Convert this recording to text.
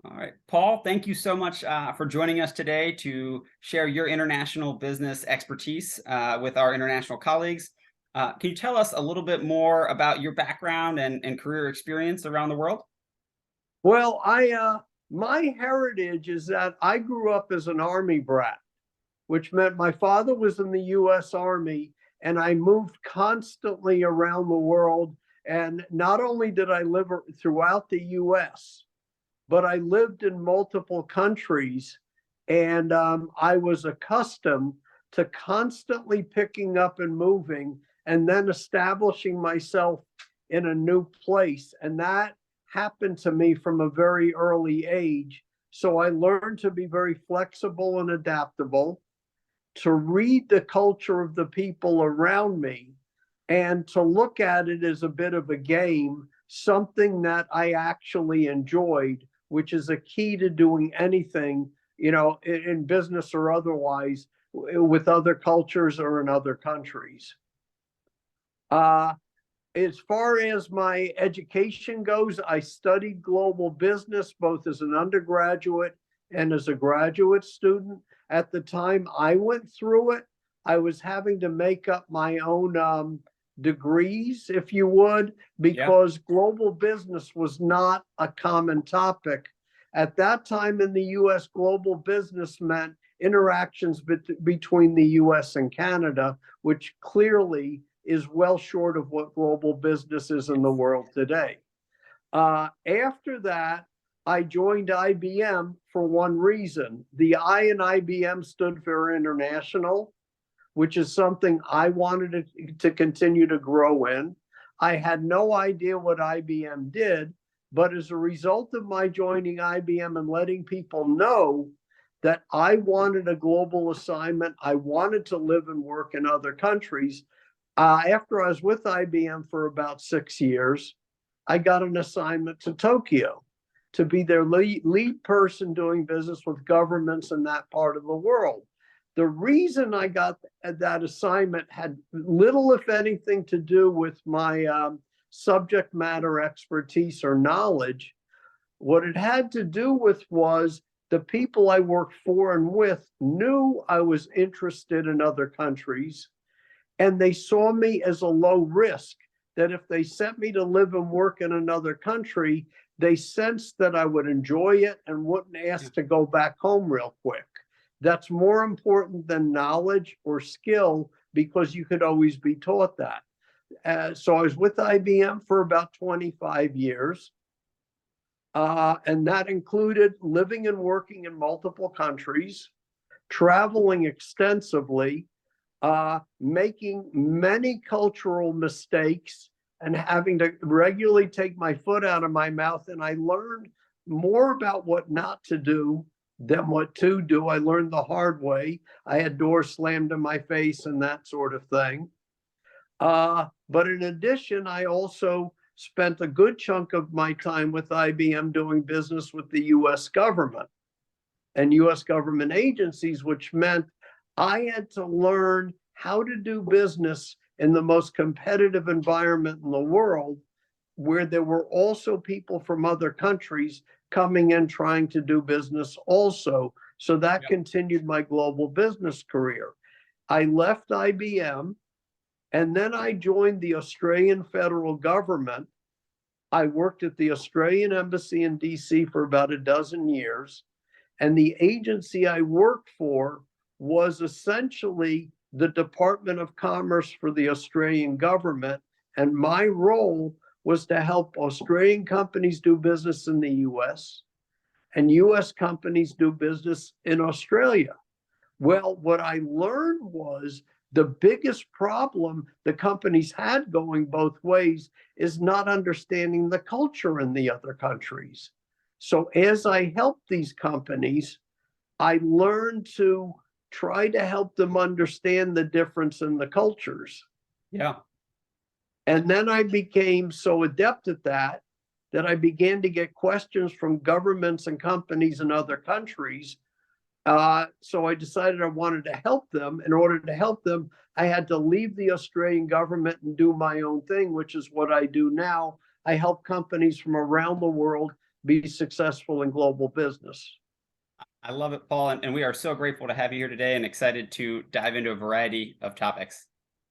All right, Paul, thank you so much for joining us today to share your international business expertise with our international colleagues. Can you tell us a little bit more about your background and career experience around the world? Well, my heritage is that I grew up as an Army brat, which meant my father was in the U.S. Army, and I moved constantly around the world. And not only did I live throughout the U.S., but I lived in multiple countries, and I was accustomed to constantly picking up and moving, and then establishing myself in a new place. And that happened to me from a very early age. So I learned to be very flexible and adaptable, to read the culture of the people around me, and to look at it as a bit of a game, something that I actually enjoyed, which is a key to doing anything, in business or otherwise, with other cultures or in other countries. Uh, as far as my education goes, I studied global business both as an undergraduate and as a graduate student. At the time I went through it, I was having to make up my own degrees, if you would, Yeah. because global business was not a common topic. At that time in the US, global business meant interactions between the US and Canada, which clearly is well short of what global business is in the world today. After that, I joined IBM for one reason. The I in IBM stood for international, which is something I wanted to continue to grow in. I had no idea what IBM did, but as a result of my joining IBM and letting people know that I wanted a global assignment, I wanted to live and work in other countries. After I was with IBM for about 6 years, I got an assignment to Tokyo to be their lead person doing business with governments in that part of the world. The reason I got that assignment had little, if anything, to do with my subject matter expertise or knowledge. What it had to do with was the people I worked for and with knew I was interested in other countries, and they saw me as a low risk, that if they sent me to live and work in another country, they sensed that I would enjoy it and wouldn't ask to go back home real quick. That's more important than knowledge or skill, because you could always be taught that. So I was with IBM for about 25 years. And that included living and working in multiple countries, traveling extensively, making many cultural mistakes, and having to regularly take my foot out of my mouth. And I learned more about what not to do than what to do. I learned the hard way. I had doors slammed in my face and that sort of thing. But in addition, I also spent a good chunk of my time with IBM doing business with the US government and US government agencies, which meant I had to learn how to do business in the most competitive environment in the world, where there were also people from other countries coming in trying to do business also. So that continued my global business career. I left IBM, and then I joined the Australian federal government. I worked at the Australian Embassy in DC for about a dozen years. And the agency I worked for was essentially the Department of Commerce for the Australian government. And my role was to help Australian companies do business in the US and US companies do business in Australia. Well, what I learned was the biggest problem the companies had going both ways is not understanding the culture in the other countries. So as I helped these companies, I learned to try to help them understand the difference in the cultures. Yeah. And then I became so adept at that I began to get questions from governments and companies in other countries. So I decided I wanted to help them. In order to help them, I had to leave the Australian government and do my own thing, which is what I do now. I help companies from around the world be successful in global business. I love it, Paul, and we are so grateful to have you here today and excited to dive into a variety of topics.